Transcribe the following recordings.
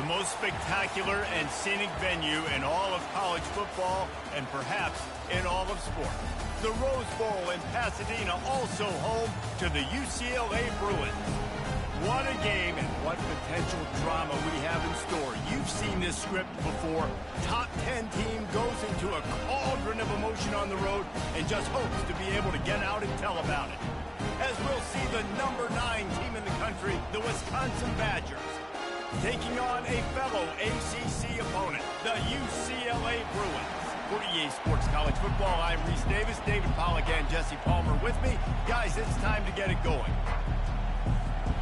The most spectacular and scenic venue in all of college football and perhaps in all of sport. The Rose Bowl in Pasadena, also home to the UCLA Bruins. What a game and what potential drama we have in store. You've seen this script before. Top 10 team goes into a cauldron of emotion on the road and just hopes to be able to get out and tell about it. As we'll see the number 9 team in the country, the Wisconsin Badgers, taking on a fellow ACC opponent, the UCLA Bruins. For EA Sports College Football, I'm Reese Davis, David Pollack and Jesse Palmer with me. Guys, it's time to get it going.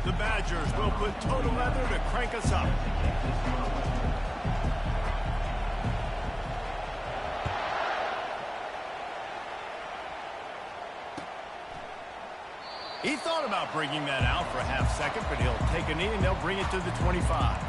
The Badgers will put total leather to crank us up. He thought about bringing that out for a half second, but he'll take a knee and they'll bring it to the 25.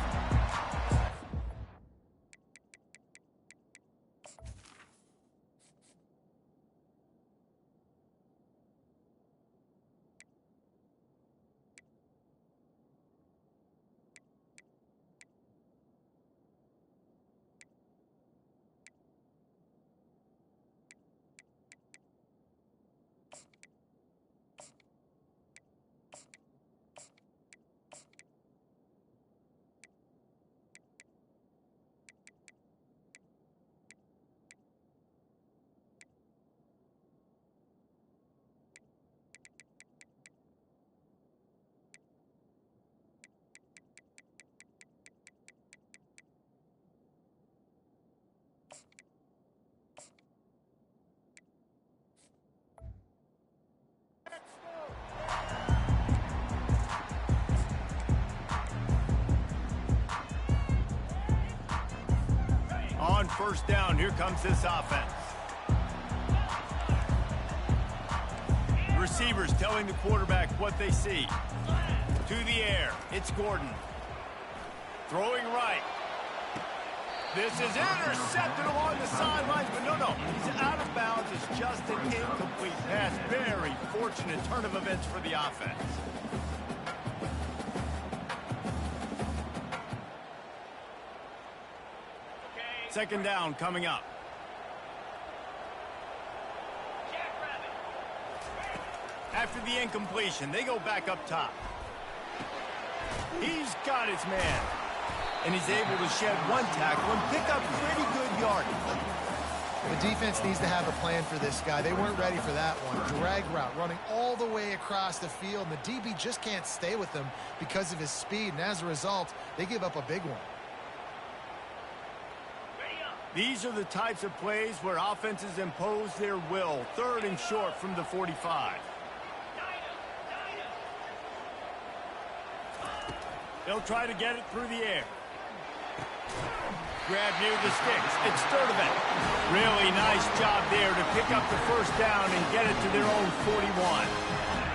On first down, here comes this offense. Receivers telling the quarterback what they see. To the air, it's Gordon. Throwing right. This is intercepted along the sidelines, but no, he's out of bounds. It's just an incomplete pass. Very fortunate turn of events for the offense. Second down coming up. After the incompletion, they go back up top. He's got his man. And he's able to shed one tackle and pick up pretty good yardage. The defense needs to have a plan for this guy. They weren't ready for that one. Drag route, running all the way across the field. And the DB just can't stay with him because of his speed. And as a result, they give up a big one. These are the types of plays where offenses impose their will. Third and short from the 45. They'll try to get it through the air. Grab near the sticks. It's Sturdivant. Really nice job there to pick up the first down and get it to their own 41.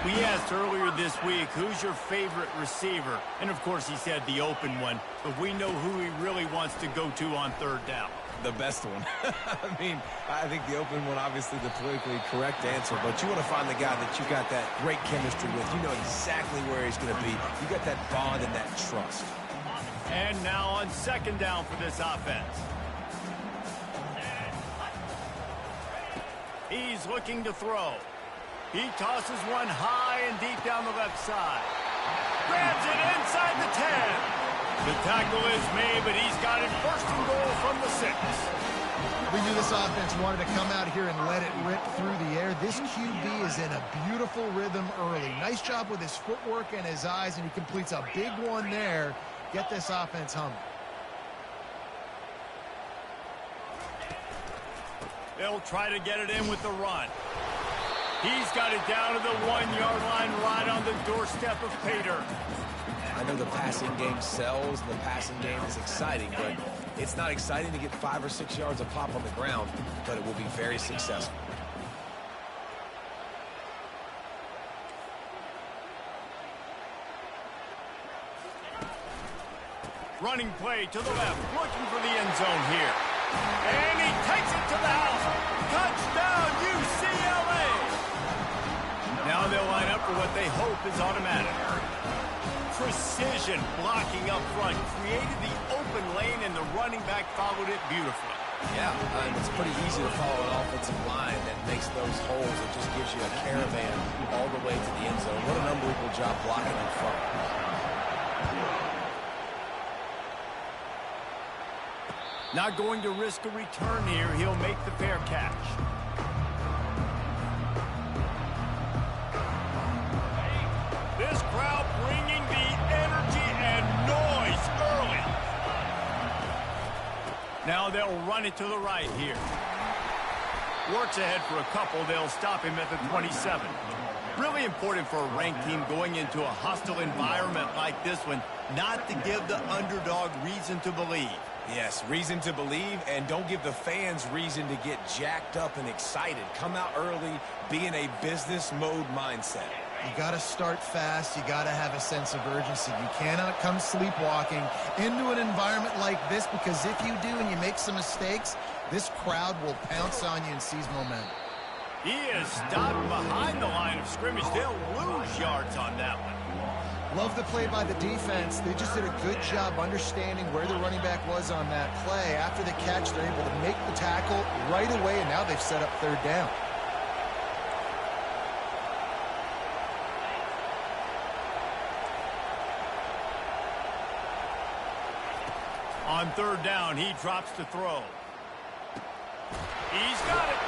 We asked earlier this week, who's your favorite receiver? And of course he said the open one, but we know who he really wants to go to on third down. The best one. I mean, I think the open one, obviously the politically correct answer, but you want to find the guy that you got that great chemistry with. You know exactly where he's going to be. You got that bond and that trust. And now on second down for this offense. He's looking to throw. He tosses one high and deep down the left side. Grabs it inside the 10. The tackle is made, but he's got it first and goal from the 6. We knew this offense wanted to come out here and let it rip through the air. This QB is in a beautiful rhythm early. Nice job with his footwork and his eyes, and he completes a big one there. Get this offense humming. They'll try to get it in with the run. He's got it down to the 1-yard line right on the doorstep of Pater. I know the passing game sells and the passing game is exciting, but it's not exciting to get 5 or 6 yards of pop on the ground, but it will be very successful. Running play to the left, looking for the end zone here. And he takes it to the house. Touchdown, UCLA! Now they'll line up for what they hope is automatic. Precision blocking up front created the open open lane, and the running back followed it beautifully. Yeah, it's pretty easy to follow an offensive line that makes those holes. It just gives you a caravan all the way to the end zone. What an unbelievable job blocking in front. Not going to risk a return here. He'll make the fair catch. This crowd bringing the energy and noise early. Now they'll run it to the right here. Works ahead for a couple. They'll stop him at the 27. Really important for a ranked team going into a hostile environment like this one, not to give the underdog reason to believe. Yes, reason to believe, and don't give the fans reason to get jacked up and excited. Come out early, be in a business mode mindset. You got to start fast. You got to have a sense of urgency. You cannot come sleepwalking into an environment like this, because if you do and you make some mistakes, this crowd will pounce on you and seize momentum. He is stopped behind the line of scrimmage. They'll lose yards on that one. Love the play by the defense. They just did a good job understanding where the running back was on that play. After the catch, they're able to make the tackle right away, and now they've set up third down. On third down, he drops to throw. He's got it.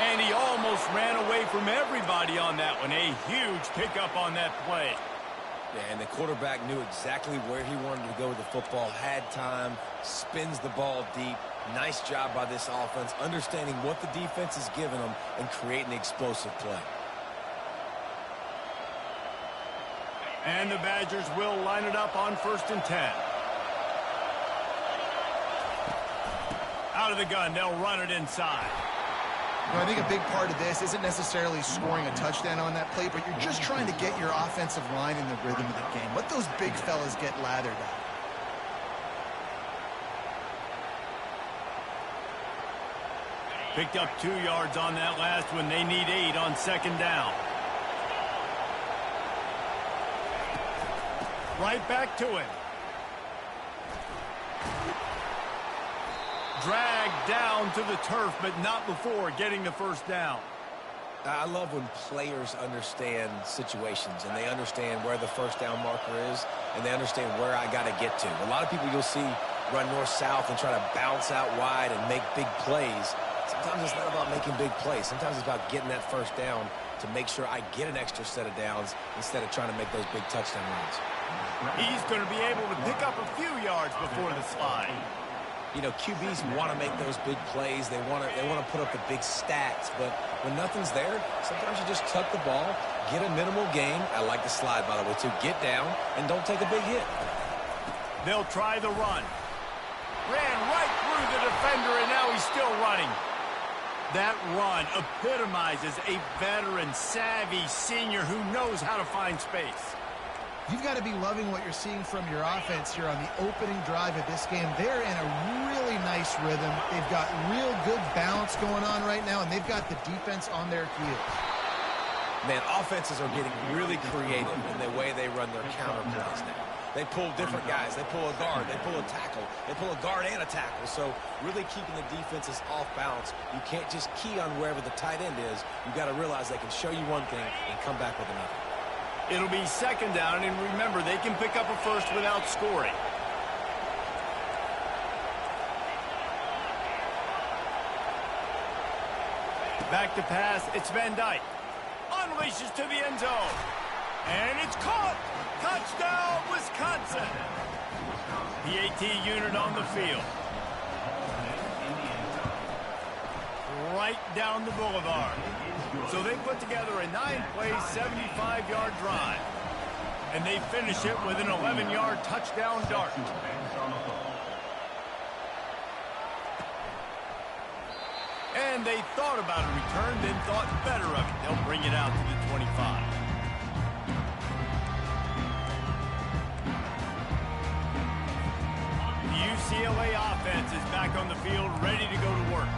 And he almost ran away from everybody on that one. A huge pickup on that play. Yeah, and the quarterback knew exactly where he wanted to go with the football, had time, spins the ball deep. Nice job by this offense, understanding what the defense is giving them and creating an explosive play. And the Badgers will line it up on 1st and 10. Out of the gun, they'll run it inside. I think a big part of this isn't necessarily scoring a touchdown on that play, but you're just trying to get your offensive line in the rhythm of the game. Let those big fellas get lathered up. Picked up 2 yards on that last one. They need 8 on 2nd down. Right back to him. Dragged down to the turf, but not before getting the 1st down. I love when players understand situations and they understand where the 1st down marker is and they understand where I got to get to. A lot of people you'll see run north-south and try to bounce out wide and make big plays. Sometimes it's not about making big plays. Sometimes it's about getting that 1st down to make sure I get an extra set of downs instead of trying to make those big touchdown runs. He's going to be able to pick up a few yards before the slide. You know, QBs want to make those big plays. They want to put up the big stats. But when nothing's there, sometimes you just tuck the ball, get a minimal gain. I like the slide, by the way, too. Get down and don't take a big hit. They'll try the run. Ran right through the defender, and now he's still running. That run epitomizes a veteran, savvy senior who knows how to find space. You've got to be loving what you're seeing from your offense here on the opening drive of this game. They're in a really nice rhythm. They've got real good balance going on right now, and they've got the defense on their heels. Man, offenses are getting really creative in the way they run their counter plays now. They pull different guys. They pull a guard. They pull a tackle. They pull a guard and a tackle. So really keeping the defenses off balance. You can't just key on wherever the tight end is. You've got to realize they can show you one thing and come back with another. It'll be 2nd down, and remember, they can pick up a 1st without scoring. Back to pass, it's Van Dyke. Unleashes to the end zone. And it's caught. Touchdown, Wisconsin. The AT unit on the field. Right down the boulevard. So they put together a 9-play, 75-yard drive. And they finish it with an 11-yard touchdown dart. And they thought about a return, then thought better of it. They'll bring it out to the 25. The UCLA offense is back on the field, ready to go to work.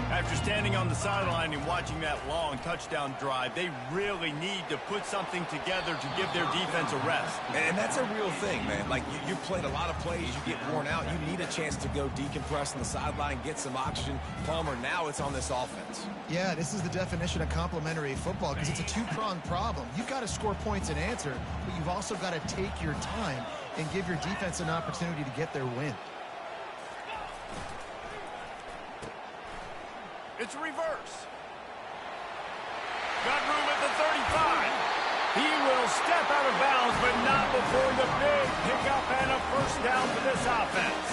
After standing on the sideline and watching that long touchdown drive, they really need to put something together to give their defense a rest. And that's a real thing, man. Like, you played a lot of plays, you get worn out, you need a chance to go decompress on the sideline, get some oxygen. Palmer, now it's on this offense. Yeah, this is the definition of complementary football because it's a two-pronged problem. You've got to score points and answer, but you've also got to take your time and give your defense an opportunity to get their win. It's reverse. Got room at the 35. He will step out of bounds, but not before the big pickup and a first down for this offense.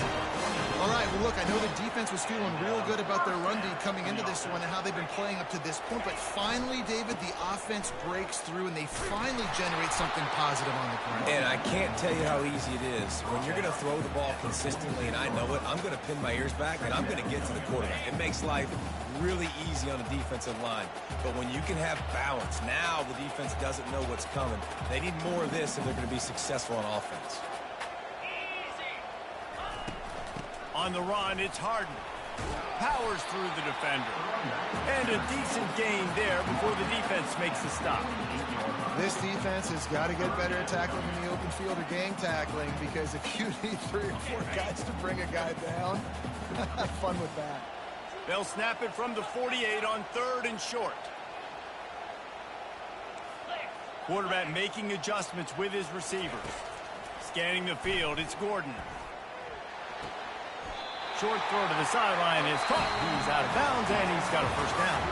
All right, well, look, I know the defense was feeling real good about their run D coming into this one and how they've been playing up to this point, but finally, David, the offense breaks through and they finally generate something positive on the ground. And I can't tell you how easy it is. When you're going to throw the ball consistently, and I know it, I'm going to pin my ears back and I'm going to get to the quarterback. It makes life really easy on the defensive line. But when you can have balance, now the defense doesn't know what's coming. They need more of this if they're going to be successful on offense. On the run, it's Harden. Powers through the defender. And a decent gain there before the defense makes the stop. This defense has got to get better at tackling in the open field or gang tackling, because if you need 3 or 4 guys to bring a guy down, have fun with that. They'll snap it from the 48 on 3rd and short. Quarterback making adjustments with his receivers. Scanning the field, it's Gordon. Short throw to the sideline is caught. He's out of bounds, and he's got a first down.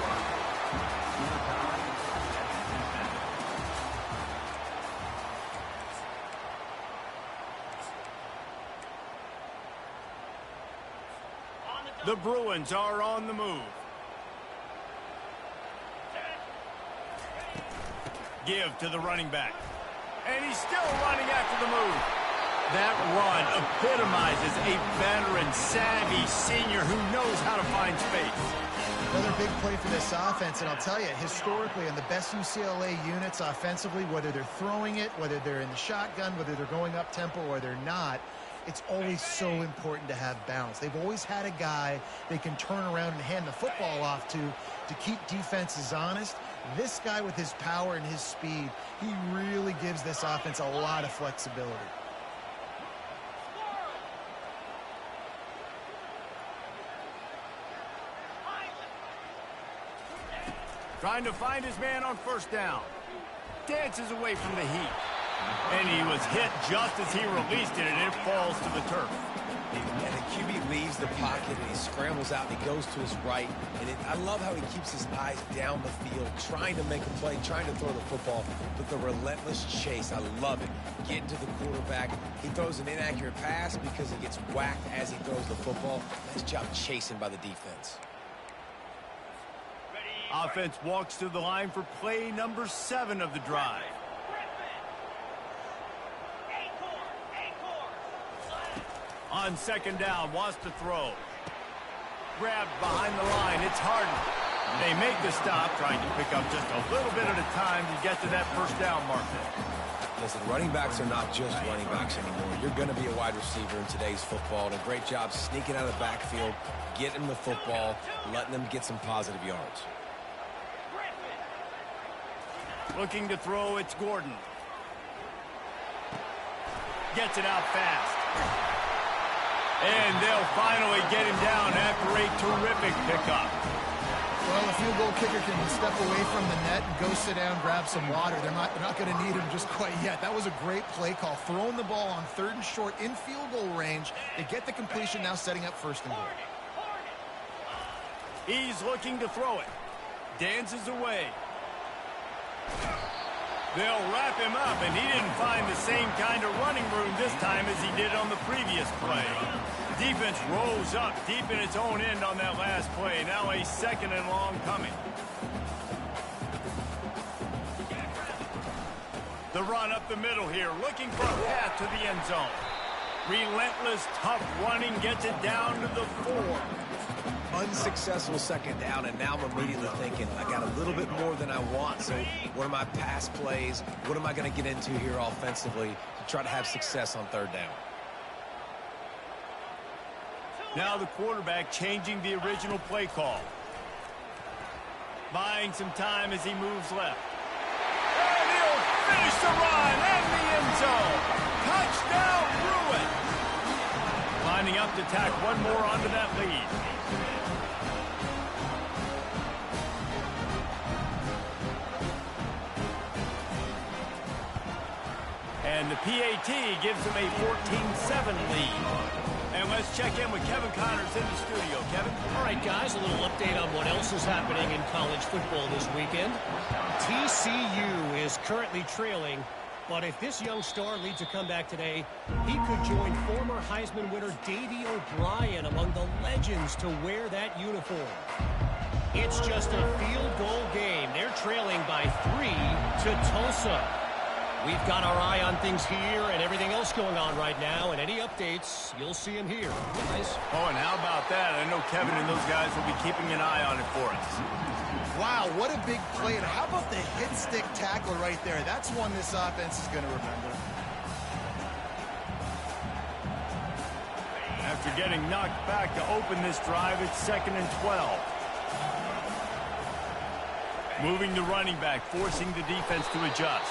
The Bruins are on the move. Give to the running back. And he's still running after the move. That run epitomizes a veteran, savvy senior who knows how to find space. Another big play for this offense, and I'll tell you, historically, in the best UCLA units offensively, whether they're throwing it, whether they're in the shotgun, whether they're going up-tempo or they're not, it's always so important to have balance. They've always had a guy they can turn around and hand the football off to keep defenses honest. This guy with his power and his speed, he really gives this offense a lot of flexibility. Trying to find his man on first down. Dances away from the heat. And he was hit just as he released it, and it falls to the turf. And the QB leaves the pocket, and he scrambles out, and he goes to his right. And I love how he keeps his eyes down the field, trying to make a play, trying to throw the football with a relentless chase. I love it. Getting to the quarterback. He throws an inaccurate pass because he gets whacked as he throws the football. Nice job chasing by the defense. Offense walks to the line for play number 7 of the drive. On second down, wants to throw. Grabbed behind the line, it's Harden. They make the stop, trying to pick up just a little bit at a time to get to that first down marker. Listen, running backs are not just running backs anymore. You're going to be a wide receiver in today's football, and a great job sneaking out of the backfield, getting them the football, letting them get some positive yards. Looking to throw, it's Gordon. Gets it out fast. And they'll finally get him down after a terrific pickup. Well, a field goal kicker can step away from the net and go sit down, grab some water. They're not going to need him just quite yet. That was a great play call. Throwing the ball on 3rd and short in field goal range. They get the completion, now setting up 1st and goal. He's looking to throw it. Dances away. They'll wrap him up, and he didn't find the same kind of running room this time as he did on the previous play. Defense rose up deep in its own end on that last play. Now a 2nd and long coming. The run up the middle here, looking for a path to the end zone. Relentless, tough running gets it down to the 4. Unsuccessful second down, and now I'm immediately thinking, I got a little bit more than I want, so what are my pass plays? What am I going to get into here offensively to try to have success on 3rd down? Now the quarterback changing the original play call. Buying some time as he moves left. And he'll finish the run and the end zone. Touchdown, Bruins. Lining up to tack one more onto that lead. And the PAT gives them a 14-7 lead. And let's check in with Kevin Connors in the studio. Kevin? All right, guys, a little update on what else is happening in college football this weekend. TCU is currently trailing, but if this young star leads a comeback today, he could join former Heisman winner Davey O'Brien among the legends to wear that uniform. It's just a field goal game. They're trailing by 3 to Tulsa. We've got our eye on things here and everything else going on right now, and any updates, you'll see them here. Guys? Oh, and how about that? I know Kevin and those guys will be keeping an eye on it for us. Wow, what a big play. And how about the hit stick tackle right there? That's one this offense is going to remember. After getting knocked back to open this drive, it's 2nd and 12. Moving the running back, forcing the defense to adjust.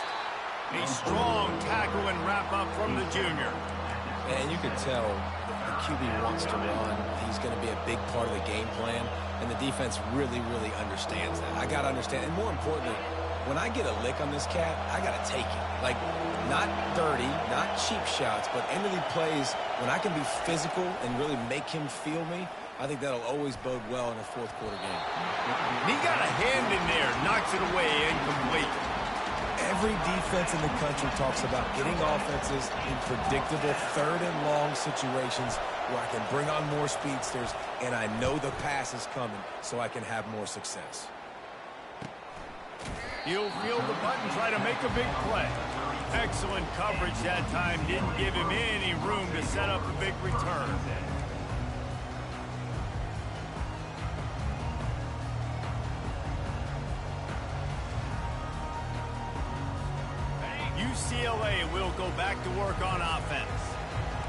A strong tackle and wrap-up from the junior. And you can tell the QB wants to run. He's going to be a big part of the game plan, and the defense really, really understands that. I got to understand, and more importantly, when I get a lick on this cat, I got to take it. Like, not dirty, not cheap shots, but end of the plays, when I can be physical and really make him feel me, I think that'll always bode well in a fourth quarter game. He got a hand in there, knocks it away, incomplete. Every defense in the country talks about getting offenses in predictable 3rd and long situations where I can bring on more speedsters and I know the pass is coming so I can have more success. He'll feel the button, try to make a big play. Excellent coverage that time. Didn't give him any room to set up a big return. UCLA will go back to work on offense.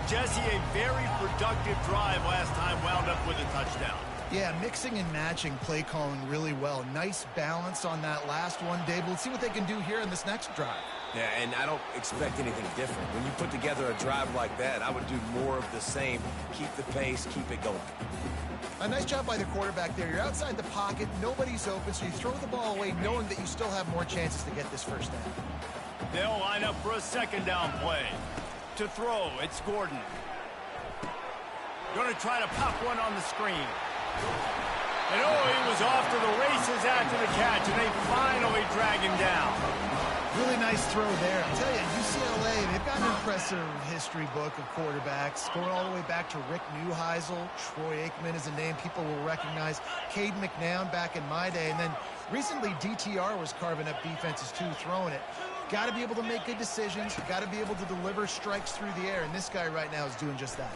Jesse, a very productive drive last time, wound up with a touchdown. Yeah, mixing and matching play calling really well. Nice balance on that last one, Dave. Let's see what they can do here in this next drive. Yeah, and I don't expect anything different. When you put together a drive like that, I would do more of the same. Keep the pace, keep it going. A nice job by the quarterback there. You're outside the pocket, nobody's open, so you throw the ball away knowing that you still have more chances to get this first down. They'll line up for a 2nd down play. To throw, it's Gordon. Going to try to pop one on the screen. And oh, he was off to the races after the catch, and they finally drag him down. Really nice throw there. I tell you, UCLA, they've got an impressive history book of quarterbacks, going all the way back to Rick Neuheisel. Troy Aikman is a name people will recognize. Cade McNown back in my day. And then recently, DTR was carving up defenses too, throwing it. Got to be able to make good decisions. Got to be able to deliver strikes through the air. And this guy right now is doing just that.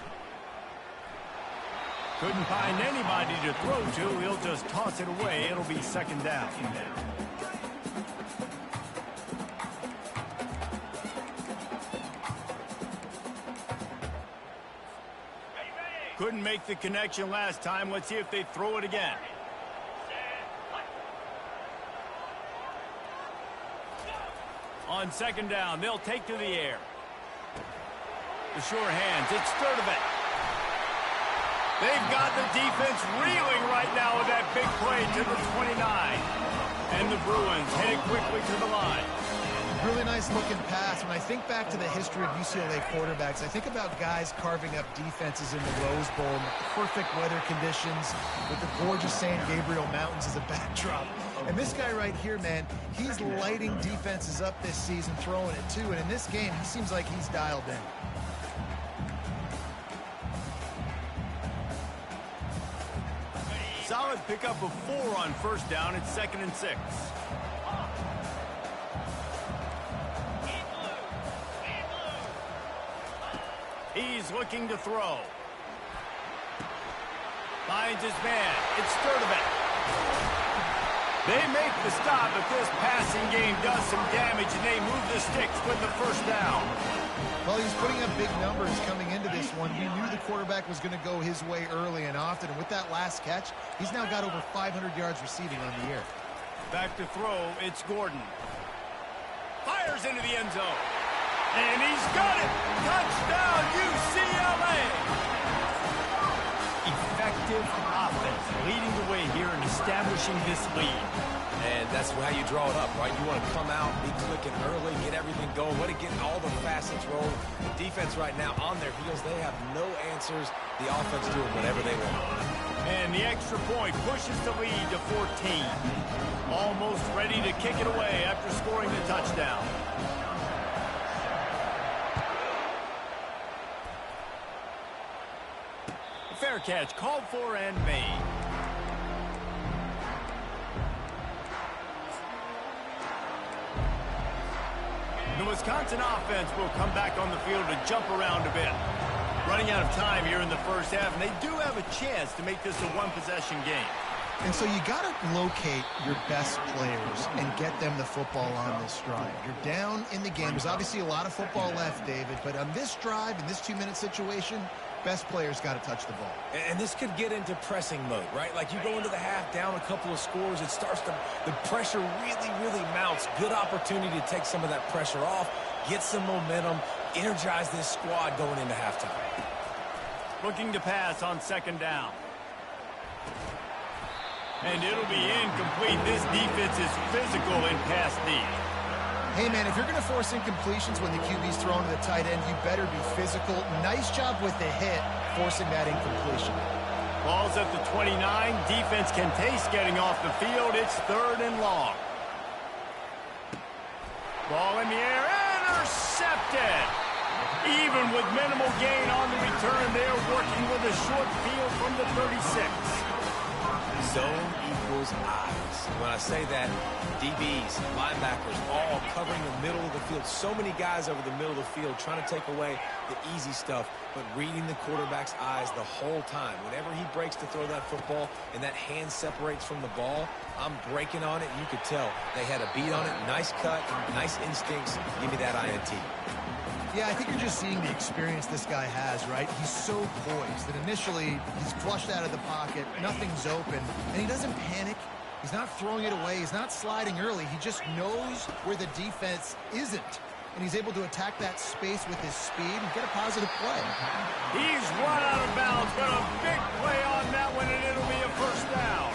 Couldn't find anybody to throw to. He'll just toss it away. It'll be 2nd down. Couldn't make the connection last time. Let's see if they throw it again. On 2nd down, they'll take to the air. The sure hands, it's Sturdivant. They've got the defense reeling right now with that big play to the 29. And the Bruins headed quickly to the line. Really nice looking pass. When I think back to the history of UCLA quarterbacks, I think about guys carving up defenses in the Rose Bowl in the perfect weather conditions with the gorgeous San Gabriel Mountains as a backdrop. And this guy right here, man, he's lighting defenses up this season, throwing it too. And in this game, he seems like he's dialed in. Solid pickup of 4 on 1st down. It's 2nd and 6. He's looking to throw. Finds his man. It's Sturdivant. They make the stop, but this passing game does some damage, and they move the sticks with the 1st down. Well, he's putting up big numbers coming into this one. We knew the quarterback was going to go his way early and often, and with that last catch, he's now got over 500 yards receiving on the year. Back to throw, it's Gordon. Fires into the end zone. And he's got it! Touchdown, UCLA! Effective offense leading the way here and establishing this lead. And that's how you draw it up, right? You want to come out, be clicking early, get everything going, want to get all the facets rolling. The defense right now on their heels, they have no answers. The offense doing whatever they want. And the extra point pushes the lead to 14. Almost ready to kick it away after scoring the touchdown. Fair catch called for and made. The Wisconsin offense will come back on the field to jump around a bit. Running out of time here in the first half, and they do have a chance to make this a one-possession game. And so you got to locate your best players and get them the football on this drive. You're down in the game. There's obviously a lot of football left, David, but on this drive, in this 2-minute situation, best players got to touch the ball. And this could get into pressing mode, right? Like you go into the half, down a couple of scores, it starts to, the pressure really mounts. Good opportunity to take some of that pressure off, get some momentum, energize this squad going into halftime. Looking to pass on second down. And it'll be incomplete. This defense is physical in pass D. Hey, man, if you're going to force incompletions when the QB's thrown to the tight end, you better be physical. Nice job with the hit, forcing that incompletion. Ball's at the 29. Defense can taste getting off the field. It's 3rd and long. Ball in the air. Intercepted. Even with minimal gain on the return, they're working with a short field from the 36. Zone equals eyes. When I say that, DBs, linebackers, all covering the middle of the field. So many guys over the middle of the field trying to take away the easy stuff, but reading the quarterback's eyes the whole time. Whenever he breaks to throw that football and that hand separates from the ball, I'm breaking on it, and you could tell they had a beat on it. Nice cut, nice instincts. Give me that INT. Yeah, I think you're just seeing the experience this guy has, right? He's so poised that initially he's flushed out of the pocket, nothing's open, and he doesn't panic. He's not throwing it away. He's not sliding early. He just knows where the defense isn't, and he's able to attack that space with his speed and get a positive play. He's run out of bounds, but a big play on that one, and it'll be a first down.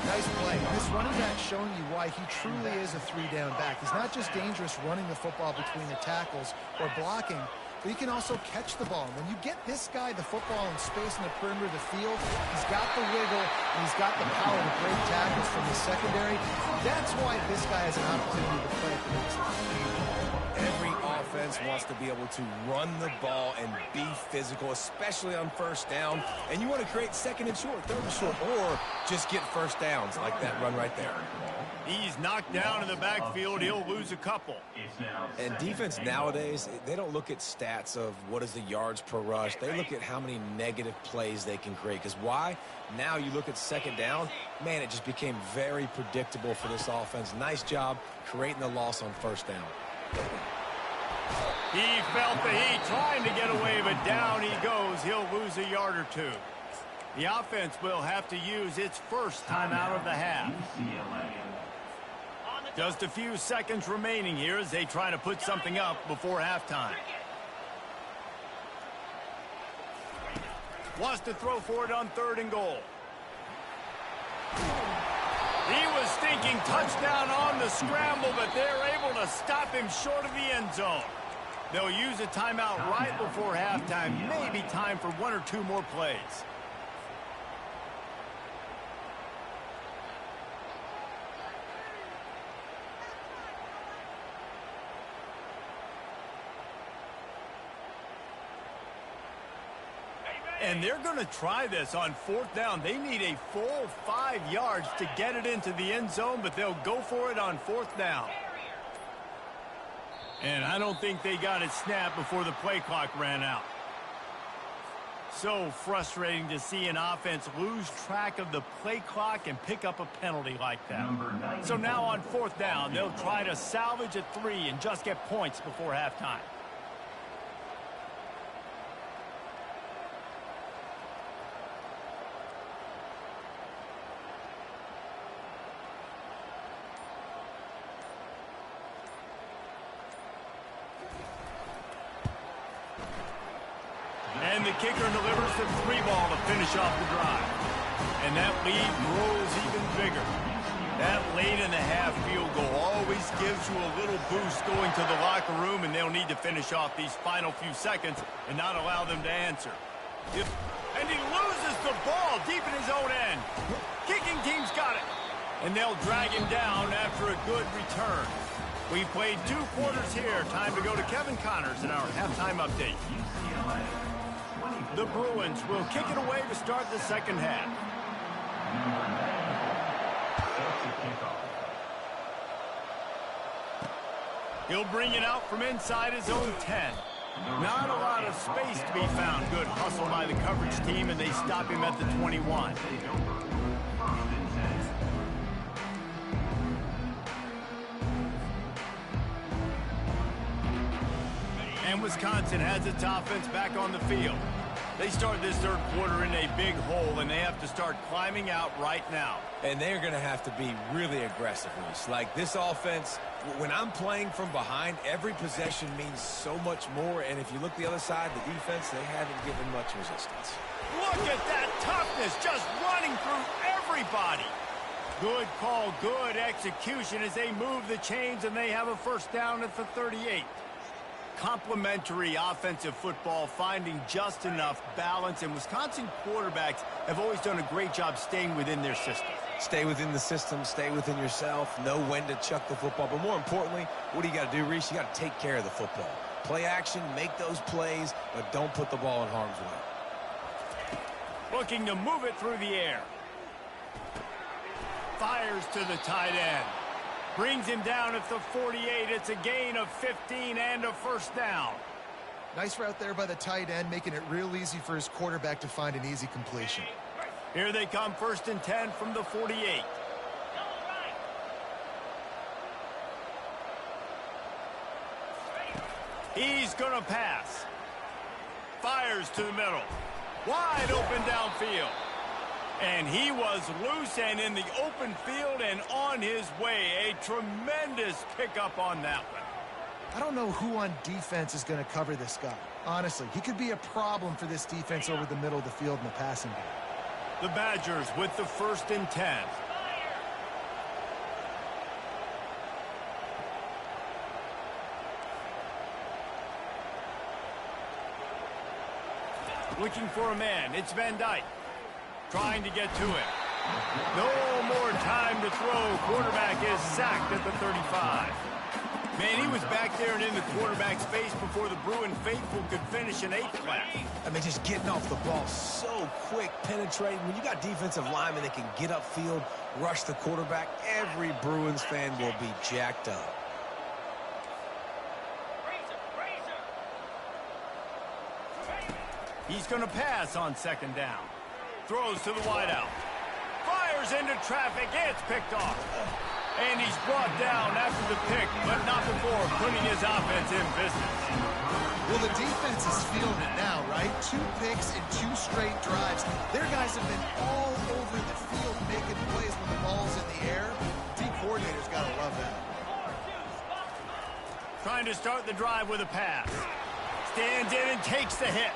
Nice play. This running back showing you why he truly is a 3-down back. He's not just dangerous running the football between the tackles or blocking, but he can also catch the ball. When you get this guy the football in space in the perimeter of the field, he's got the wiggle, and he's got the power to break tackles from the secondary. That's why this guy has an opportunity to play at the next level. Every offense wants to be able to run the ball and be physical, especially on first down. And you want to create 2nd and short, 3rd and short, or just get first downs like that run right there. He's knocked down in the backfield. He'll lose a couple. And defense nowadays, they don't look at stats of what is the yards per rush. They look at how many negative plays they can create. Because why? Now you look at 2nd down, man, it just became very predictable for this offense. Nice job creating the loss on first down. He felt the heat trying to get away, but down he goes. He'll lose a yard or two. The offense will have to use its first timeout of the half. Just a few seconds remaining here as they try to put something up before halftime. Wants to throw for it on 3rd and goal. He was thinking touchdown on the scramble, but they're able to stop him short of the end zone. They'll use a timeout right before halftime. Maybe time for 1 or 2 more plays. And they're going to try this on 4th down. They need a full 5 yards to get it into the end zone, but they'll go for it on 4th down. And I don't think they got it snapped before the play clock ran out. So frustrating to see an offense lose track of the play clock and pick up a penalty like that. So now on 4th down, they'll try to salvage a 3 and just get points before halftime. And the kicker delivers the 3-ball to finish off the drive. And that lead grows even bigger. That late-in-the-half field goal always gives you a little boost going to the locker room, and they'll need to finish off these final few seconds and not allow them to answer. And he loses the ball deep in his own end. Kicking team's got it. And they'll drag him down after a good return. We played 2 quarters here. Time to go to Kevin Connors in our halftime update. The Bruins will kick it away to start the second half. He'll bring it out from inside his own 10. Not a lot of space to be found. Good hustle by the coverage team, and they stop him at the 21. And Wisconsin has its offense back on the field. They start this third quarter in a big hole, and they have to start climbing out right now. And they're going to have to be really aggressive, Reese. Like this offense, when I'm playing from behind, every possession means so much more. And if you look the other side, the defense, they haven't given much resistance. Look at that toughness, just running through everybody. Good call, good execution as they move the chains, and they have a first down at the 38. Complementary offensive football, finding just enough balance, and Wisconsin quarterbacks have always done a great job staying within their system. Stay within the system, stay within yourself, know when to chuck the football. But more importantly, what do you got to do, Reese? You got to take care of the football. Play action, make those plays, but don't put the ball in harm's way. Looking to move it through the air. Fires to the tight end. Brings him down at the 48. It's a gain of 15 and a first down. Nice route there by the tight end, making it real easy for his quarterback to find an easy completion. Here they come, 1st and 10 from the 48. He's going to pass. Fires to the middle. Wide open downfield. And he was loose and in the open field and on his way. A tremendous pickup on that one. I don't know who on defense is going to cover this guy. Honestly, he could be a problem for this defense over the middle of the field in the passing game. The Badgers with the 1st and 10. Looking for a man. It's Van Dyke. Trying to get to it. No more time to throw. Quarterback is sacked at the 35. Man, he was back there and in the quarterback's face before the Bruin faithful could finish an 8th flat. I mean, just getting off the ball so quick, penetrating. When you got defensive linemen that can get upfield, rush the quarterback, every Bruins fan will be jacked up. He's going to pass on 2nd down. Throws to the wideout. Fires into traffic. It's picked off. And he's brought down after the pick, but not before putting his offense in business. Well, the defense is feeling it now, right? 2 picks in 2 straight drives. Their guys have been all over the field making plays when the ball's in the air. D coordinator's got to love that. Trying to start the drive with a pass. Stands in and takes the hit.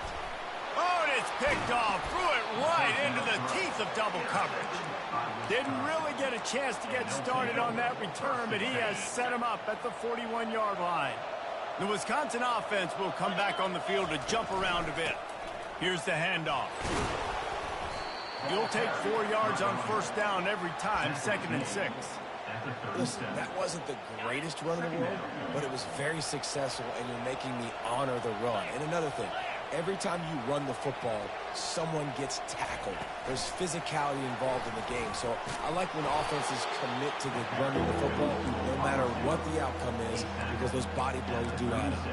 Oh, and it's picked off. Threw it right into the teeth of double coverage. Didn't really get a chance to get started on that return, but he has set him up at the 41-yard line. The Wisconsin offense will come back on the field to jump around a bit. Here's the handoff. You'll take 4 yards on 1st down every time, 2nd and 6. Listen, that wasn't the greatest run in the world, but it was very successful, and you're making me honor the run. And another thing, every time you run the football, someone gets tackled. There's physicality involved in the game. So I like when offenses commit to the running the football, no matter what the outcome is, because those body blows do add up.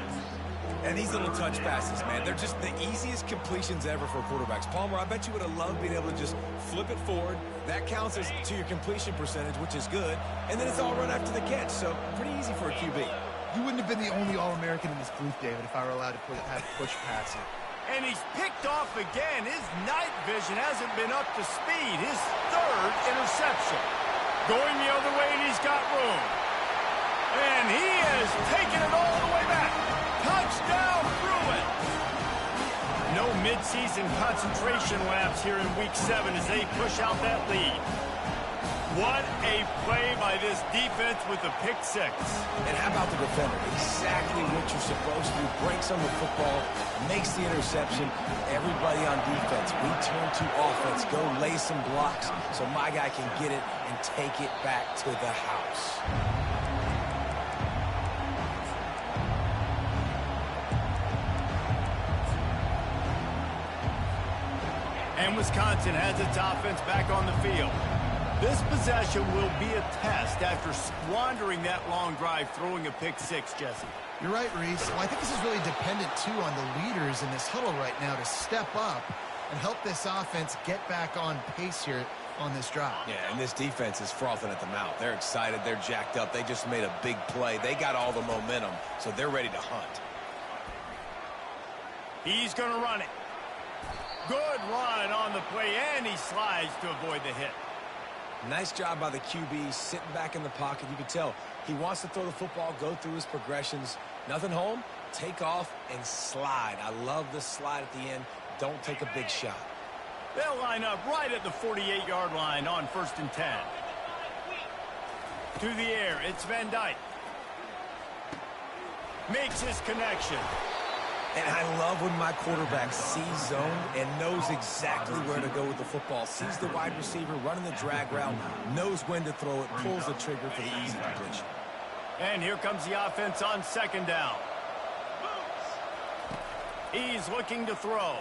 And these little touch passes, man, they're just the easiest completions ever for quarterbacks. Palmer, I bet you would have loved being able to just flip it forward. That counts as to your completion percentage, which is good. And then it's all run after the catch, so pretty easy for a QB. You wouldn't have been the only All-American in this booth, David, if I were allowed to have push passes. And he's picked off again. His night vision hasn't been up to speed. His 3rd interception. Going the other way, and he's got room. And he has taken it all the way back. Touchdown, Bruins. No mid-season concentration laps here in Week 7 as they push out that lead. What a play by this defense with the pick six. And how about the defender? Exactly what you're supposed to do. Breaks on the football, makes the interception. Everybody on defense, we turn to offense. Go lay some blocks so my guy can get it and take it back to the house. And Wisconsin has its offense back on the field. This possession will be a test after squandering that long drive throwing a pick six, Jesse. You're right, Reese. Well, I think this is really dependent, too, on the leaders in this huddle right now to step up and help this offense get back on pace here on this drive. Yeah, and this defense is frothing at the mouth. They're excited. They're jacked up. They just made a big play. They got all the momentum, so they're ready to hunt. He's going to run it. Good run on the play, and he slides to avoid the hit. Nice job by the QB, sitting back in the pocket. You can tell he wants to throw the football, go through his progressions. Nothing home, take off, and slide. I love the slide at the end. Don't take a big shot. They'll line up right at the 48-yard line on 1st and 10. To the air, it's Van Dyke. Makes his connection. And I love when my quarterback sees zone and knows exactly where to go with the football. Sees the wide receiver running the drag route, knows when to throw it, pulls the trigger for the easy completion. And here comes the offense on 2nd down. He's looking to throw.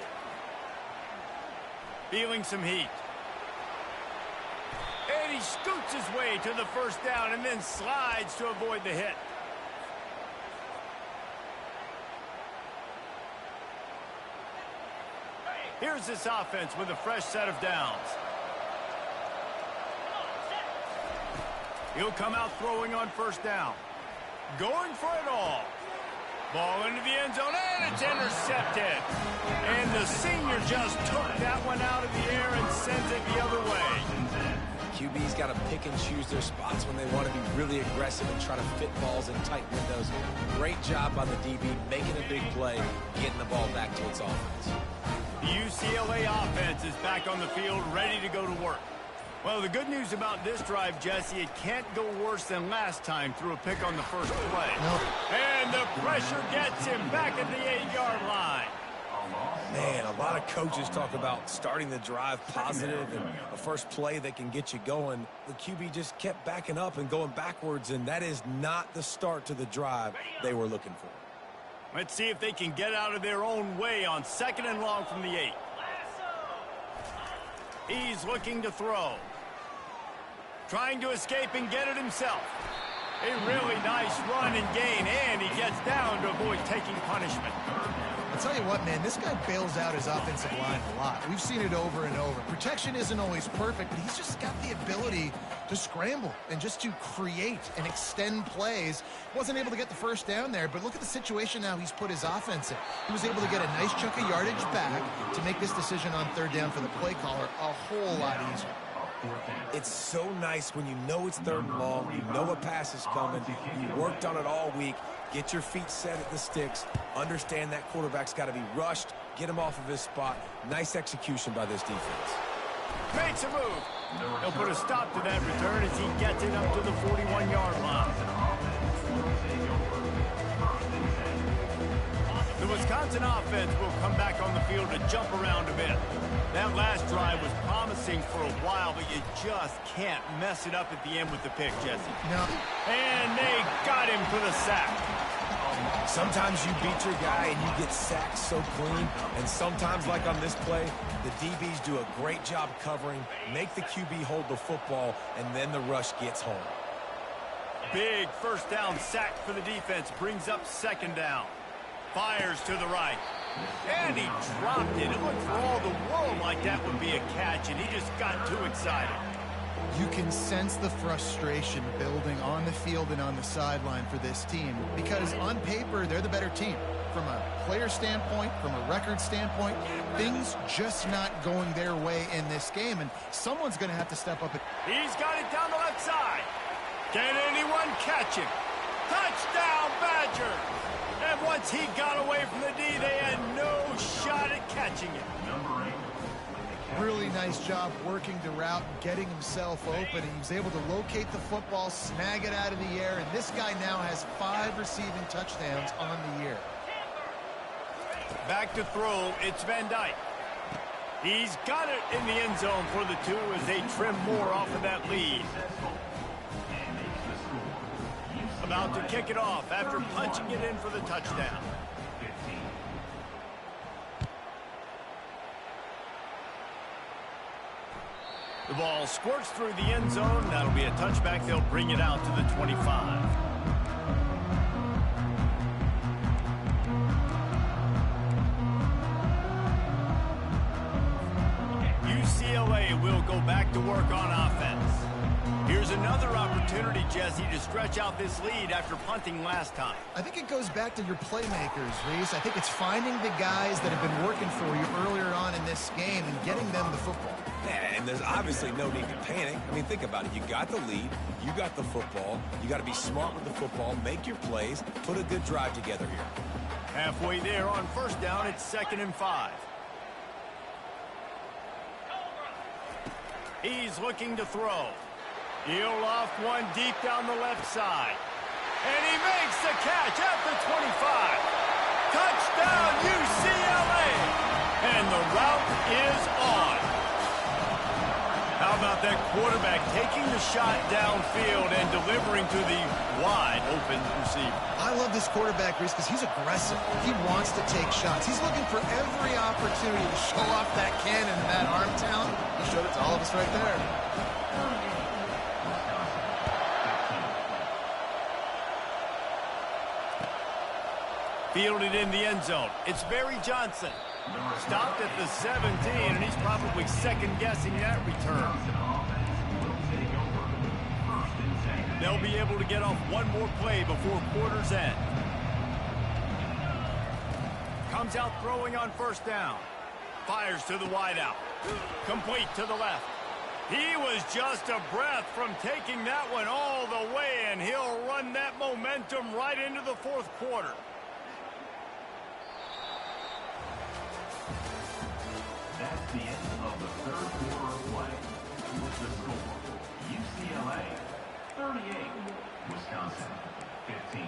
Feeling some heat. And he scoots his way to the 1st down and then slides to avoid the hit. Here's this offense with a fresh set of downs. He'll come out throwing on 1st down. Going for it all. Ball into the end zone, and it's intercepted. And the senior just took that one out of the air and sends it the other way. QB's got to pick and choose their spots when they want to be really aggressive and try to fit balls in tight windows. Great job by the DB, making a big play, getting the ball back to its offense. The UCLA offense is back on the field, ready to go to work. Well, the good news about this drive, Jesse, it can't go worse than last time through a pick on the 1st play. Nope. And the pressure gets him back at the 8-yard line. Man, a lot of coaches talk about starting the drive positive and a first play that can get you going. The QB just kept backing up and going backwards, and that is not the start to the drive they were looking for. Let's see if they can get out of their own way on 2nd and long from the 8. He's looking to throw. Trying to escape and get it himself. A really nice run and gain, and he gets down to avoid taking punishment. I'll tell you what, man, this guy bails out his offensive line a lot. We've seen it over and over. Protection isn't always perfect, but he's just got the ability to scramble and just to create and extend plays. Wasn't able to get the 1st down there, but look at the situation now he's put his offense in. He was able to get a nice chunk of yardage back to make this decision on 3rd down for the play caller a whole lot easier. It's so nice when you know it's 3rd and long, you know a pass is coming, you worked on it all week, get your feet set at the sticks, understand that quarterback's got to be rushed, get him off of his spot. Nice execution by this defense. Makes a move. He'll put a stop to that return as he gets it up to the 41-yard line. The Wisconsin offense will come back on the field to jump around a bit. That last drive was promising for a while, but you just can't mess it up at the end with the pick, Jesse. No. And they got him for the sack. Sometimes you beat your guy and you get sacked so clean, and sometimes, like on this play, the DBs do a great job covering, make the QB hold the football, and then the rush gets home. Big 1st down sack for the defense, brings up 2nd down. Fires to the right. And he dropped it. It looked for all the world like that would be a catch, and he just got too excited. You can sense the frustration building on the field and on the sideline for this team because on paper, they're the better team. From a player standpoint, from a record standpoint, things just not going their way in this game, and someone's going to have to step up. He's got it down the left side. Can anyone catch him? Touchdown, Badger! And once he got away from the D, they had no shot at catching it. Really nice job working the route and getting himself open. He was able to locate the football, snag it out of the air, and this guy now has 5 receiving touchdowns on the year. Back to throw, it's Van Dyke. He's got it in the end zone for the 2 as they trim more off of that lead. About to kick it off after punching it in for the touchdown. The ball squirts through the end zone. That'll be a touchback. They'll bring it out to the 25. UCLA will go back to work on offense. Here's another opportunity, Jesse, to stretch out this lead after punting last time. I think it goes back to your playmakers, Reese. I think it's finding the guys that have been working for you earlier on in this game and getting them the football. Yeah, and there's obviously no need to panic. I mean, think about it. You got the lead. You got the football. You got to be smart with the football. Make your plays. Put a good drive together here. Halfway there on first down, it's 2nd and 5. He's looking to throw. He'll loft one deep down the left side. And he makes the catch at the 25. Touchdown, UCLA! And the route is on. How about that quarterback taking the shot downfield and delivering to the wide open receiver? I love this quarterback, Reese, because he's aggressive. He wants to take shots. He's looking for every opportunity to show off that cannon and that arm talent. He showed it to all of us right there. Fielded in the end zone. It's Barry Johnson. Stopped at the 17, and he's probably second-guessing that return. They'll be able to get off one more play before quarter's end. Comes out throwing on first down. Fires to the wideout. Complete to the left. He was just a breath from taking that one all the way, and he'll run that momentum right into the 4th quarter. That's the end of the 3rd quarter of play. With the score, UCLA 38, Wisconsin 15.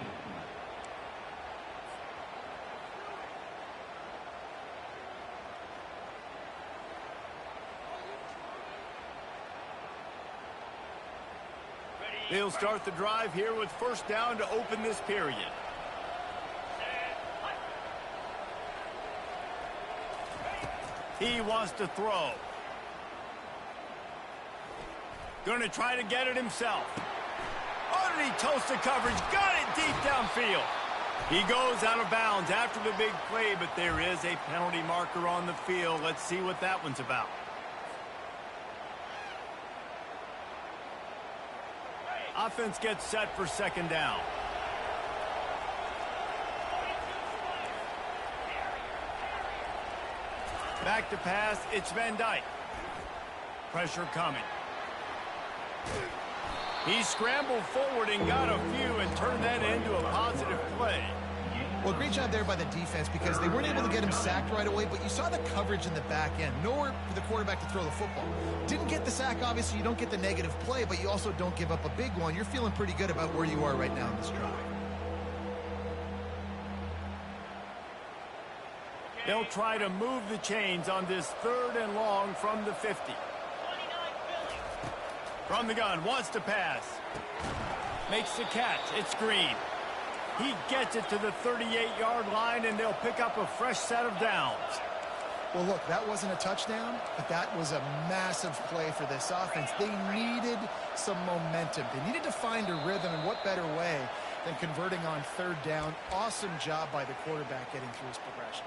They'll start the drive here with first down to open this period. He wants to throw. Going to try to get it himself. Underneath toasted coverage. Got it deep downfield. He goes out of bounds after the big play, but there is a penalty marker on the field. Let's see what that one's about. Offense gets set for second down. Back to pass, it's Van Dyke. Pressure coming. He scrambled forward and got a few and turned that into a positive play. Well, great job there by the defense because they weren't able to get him sacked right away, but you saw the coverage in the back end. Nowhere for the quarterback to throw the football. Didn't get the sack, obviously. You don't get the negative play, but you also don't give up a big one. You're feeling pretty good about where you are right now in this drive. They'll try to move the chains on this 3rd and long from the 50. From the gun, wants to pass. Makes the catch. It's Green. He gets it to the 38-yard line, and they'll pick up a fresh set of downs. Well, look, that wasn't a touchdown, but that was a massive play for this offense. They needed some momentum. They needed to find a rhythm, and what better way than converting on 3rd down. Awesome job by the quarterback getting through his progression.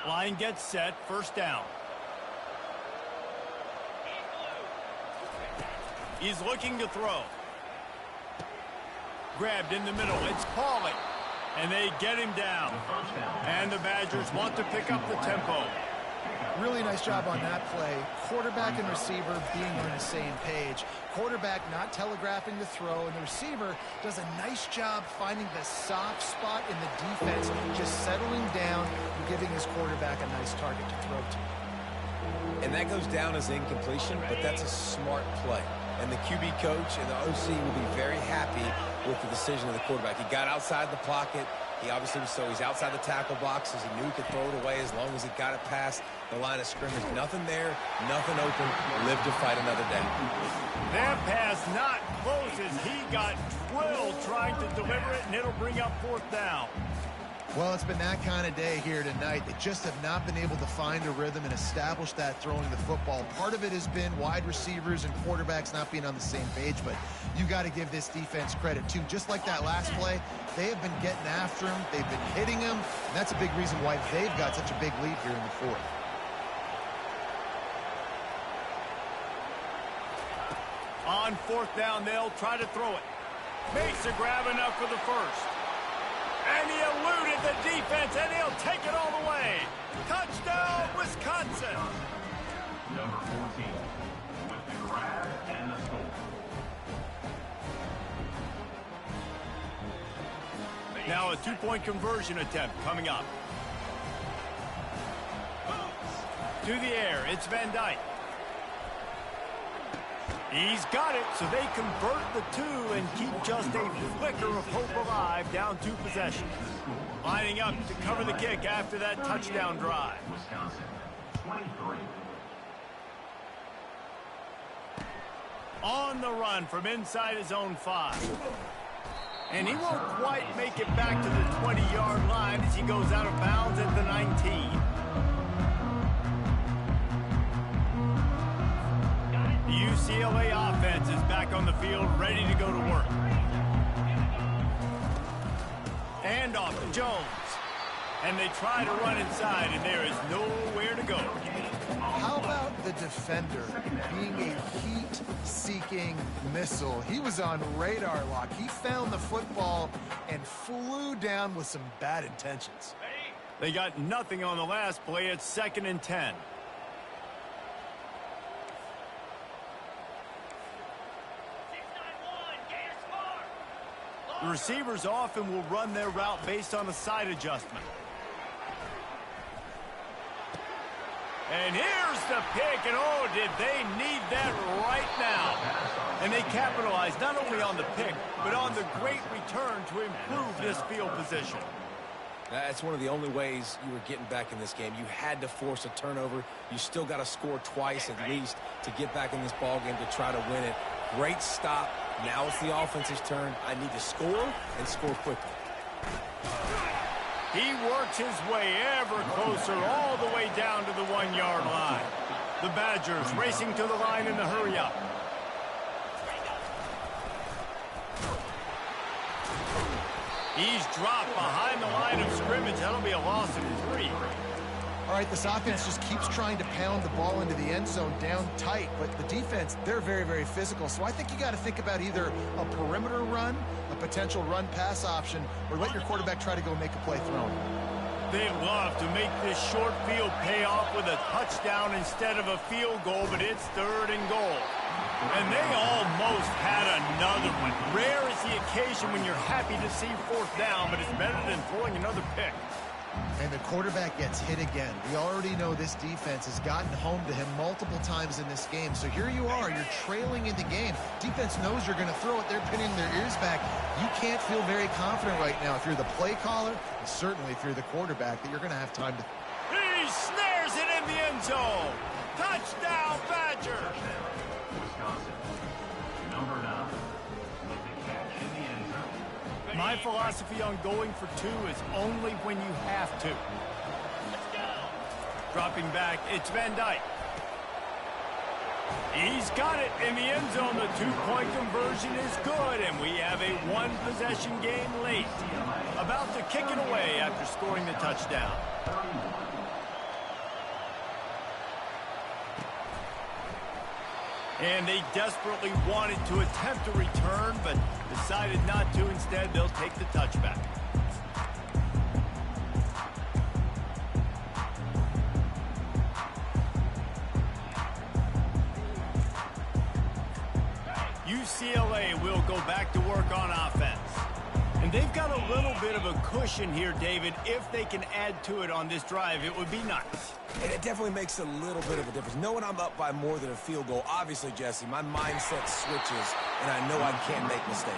Line gets set, first down. He's looking to throw. Grabbed in the middle, it's Pauly. And they get him down. And the Badgers want to pick up the tempo. Really nice job on that play. Quarterback and receiver being on the same page. Quarterback not telegraphing the throw, and the receiver does a nice job finding the soft spot in the defense, just settling down and giving his quarterback a nice target to throw to. And that goes down as incompletion, but that's a smart play. And the QB coach and the OC will be very happy with the decision of the quarterback. He got outside the pocket. He obviously was he's outside the tackle boxes. He knew he could throw it away as long as he got it past the line of scrimmage. Nothing there, nothing open. Live to fight another day. That pass not close as he got drilled trying to deliver it, and it'll bring up 4th down. Well, it's been that kind of day here tonight. They just have not been able to find a rhythm and establish that throwing the football. Part of it has been wide receivers and quarterbacks not being on the same page, but you got to give this defense credit too. Just like that last play, they have been getting after him. They've been hitting him, and that's a big reason why they've got such a big lead here in the 4th. On 4th down, they'll try to throw it. Makes a grab enough for the first. And he eluded the defense, and he'll take it all the way. Touchdown, Wisconsin. Number 14 with the grab and the score. Now a 2-point conversion attempt coming up. To the air, it's Van Dyke. He's got it, so they convert the 2 and keep just a flicker of hope alive, down 2 possessions. Lining up to cover the kick after that touchdown drive. Wisconsin, 23. On the run from inside his own 5. And he won't quite make it back to the 20-yard line as he goes out of bounds at the 19. The UCLA offense is back on the field, ready to go to work. And off to Jones. And they try to run inside, and there is nowhere to go. How about the defender being a heat-seeking missile? He was on radar lock. He found the football and flew down with some bad intentions. They got nothing on the last play. It's 2nd and 10. The receivers often will run their route based on a side adjustment. And here's the pick, and oh, did they need that right now. And they capitalized not only on the pick, but on the great return to improve this field position. That's one of the only ways you were getting back in this game. You had to force a turnover. You still got to score twice at least to get back in this ball game to try to win it. Great stop. Now it's the offense's turn. I need to score and score quickly. He works his way ever closer all the way down to the 1-yard line. The Badgers racing to the line in the hurry-up. He's dropped behind the line of scrimmage. That'll be a loss of 3. All right, this offense just keeps trying to pound the ball into the end zone down tight, but the defense, they're very, very physical. So I think you got to think about either a perimeter run, a potential run-pass option, or let your quarterback try to go make a play throwing. They love to make this short field pay off with a touchdown instead of a field goal, but it's 3rd and goal. And they almost had another one. Rare is the occasion when you're happy to see 4th down, but it's better than throwing another pick. And the quarterback gets hit again. We already know this defense has gotten home to him multiple times in this game. So here you are, you're trailing in the game. Defense knows you're going to throw it. They're pinning their ears back. You can't feel very confident right now if you're the play caller, and certainly if you're the quarterback, that you're going to have time to... He snares it in the end zone. Touchdown, Badger. Wisconsin, number 9 with the catch in the end zone. My philosophy on going for 2 is only when you have to. Dropping back, it's Van Dyke. He's got it in the end zone. The 2-point conversion is good, and we have a 1-possession game late. About to kick it away after scoring the touchdown. And they desperately wanted to attempt a return, but decided not to. Instead, they'll take the touchback. UCLA will go back to work on offense. And they've got a little bit of a cushion here, David. If they can add to it on this drive, it would be nice. And it definitely makes a little bit of a difference. Knowing I'm up by more than a field goal, obviously, Jesse, my mindset switches, and I know I can't make mistakes.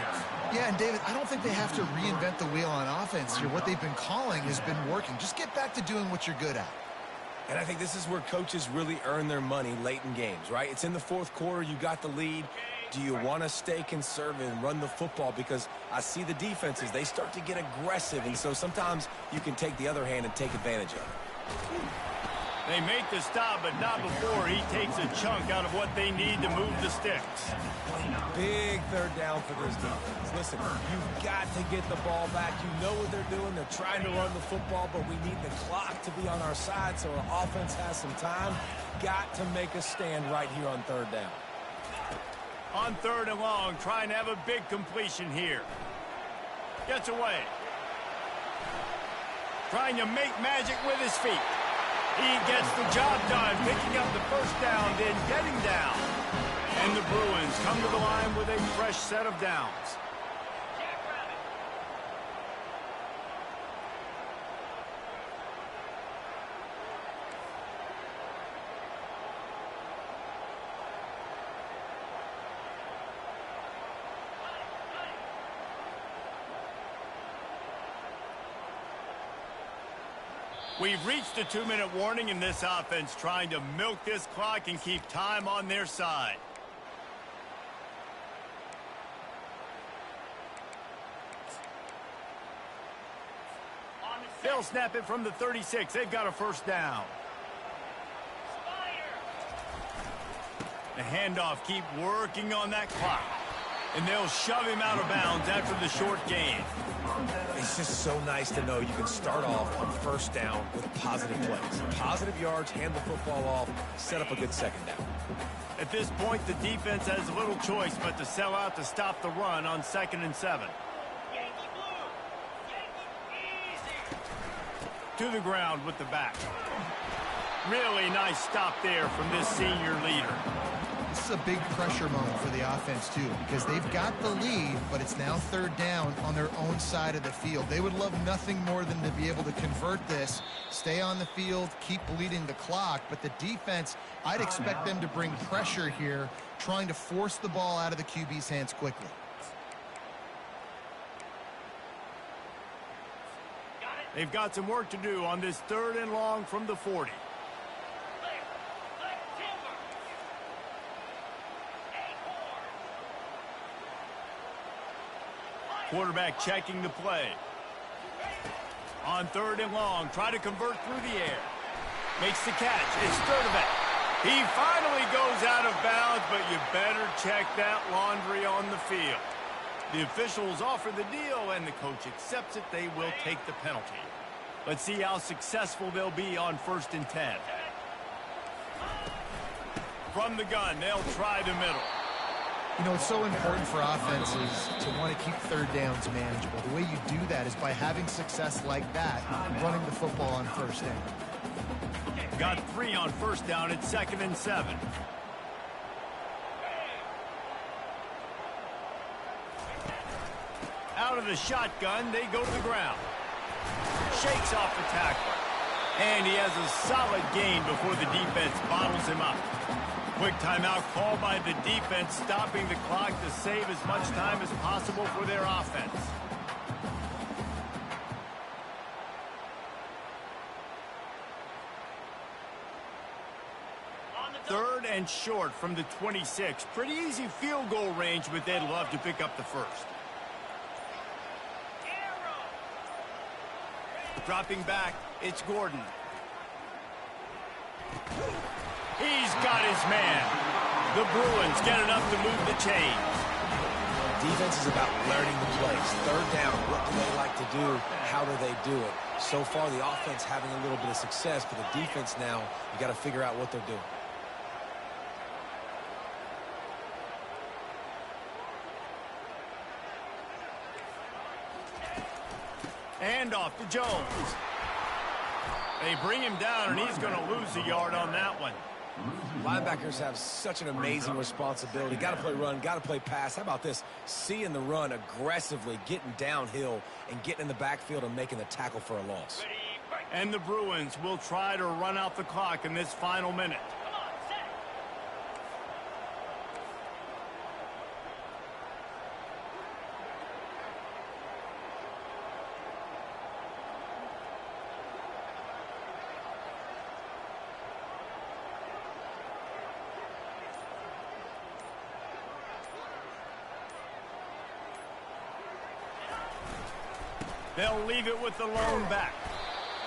Yeah, and David, I don't think they have to reinvent the wheel on offense here. What they've been calling has been working. Just get back to doing what you're good at. And I think this is where coaches really earn their money late in games, right? It's in the fourth quarter. You got the lead. Do you want to stay conservative and run the football? Because I see the defenses, they start to get aggressive, and so sometimes you can take the other hand and take advantage of it. They make the stop, but not before he takes a chunk out of what they need to move the sticks. Big third down for this defense. Listen, you've got to get the ball back. You know what they're doing. They're trying to run the football, but we need the clock to be on our side so our offense has some time. Got to make a stand right here on third down. On third and long, trying to have a big completion here. Gets away. Trying to make magic with his feet. He gets the job done, picking up the first down, then getting down. And the Bruins come to the line with a fresh set of downs. We've reached a 2-minute warning in this offense, trying to milk this clock and keep time on their side. They'll snap it from the 36. They've got a first down. The handoff, keep working on that clock. And they'll shove him out of bounds after the short gain. It's just so nice to know you can start off on first down with positive plays. Positive yards, hand the football off, set up a good second down. At this point, the defense has little choice but to sell out to stop the run on 2nd and 7. To the ground with the back. Really nice stop there from this senior leader. This is a big pressure moment for the offense, too, because they've got the lead, but it's now third down on their own side of the field. They would love nothing more than to be able to convert this, stay on the field, keep bleeding the clock. But the defense, I'd expect them to bring pressure here, trying to force the ball out of the QB's hands quickly. They've got some work to do on this 3rd and long from the 40. Quarterback checking the play. On 3rd and long, try to convert through the air. Makes the catch. It's Sturdivant. He finally goes out of bounds, but you better check that laundry on the field. The officials offer the deal, and the coach accepts it. They will take the penalty. Let's see how successful they'll be on 1st and 10. From the gun, they'll try the middle. You know, it's so important for offenses to want to keep third downs manageable. The way you do that is by having success like that, running the football on first down. Got 3 on first down at 2nd and 7. Out of the shotgun, they go to the ground. Shakes off the tackler. And he has a solid gain before the defense bottles him up. Quick timeout called by the defense, stopping the clock to save as much time as possible for their offense. Third and short from the 26. Pretty easy field goal range, but they'd love to pick up the first. Dropping back, it's Gordon. He's got his man. The Bruins get enough to move the chains. Defense is about learning the plays. Third down, what do they like to do? How do they do it? So far, the offense having a little bit of success, but the defense now, you got to figure out what they're doing. Handoff to Jones. They bring him down, and he's going to lose a yard on that one. Linebackers have such an amazing responsibility. Got to play run, got to play pass. How about this? Seeing the run aggressively, getting downhill, and getting in the backfield and making the tackle for a loss. And the Bruins will try to run out the clock in this final minute. They'll leave it with the lone back.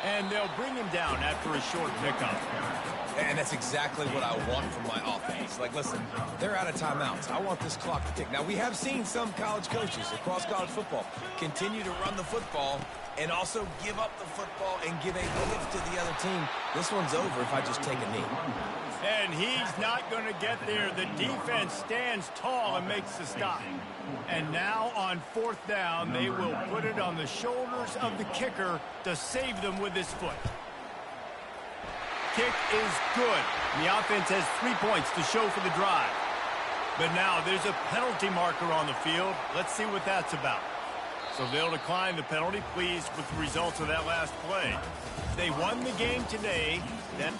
And they'll bring him down after a short pickup. And that's exactly what I want from my offense. Like, listen, they're out of timeouts. I want this clock to tick. Now, we have seen some college coaches across college football continue to run the football and also give up the football and give a lift to the other team. This one's over if I just take a knee. And he's not going to get there. The defense stands tall and makes the stop. And now on fourth down, they will put it on the shoulders of the kicker to save them with his foot. Kick is good. The offense has 3 points to show for the drive. But now there's a penalty marker on the field. Let's see what that's about. So they'll decline the penalty, pleased with the results of that last play. They won the game today. Then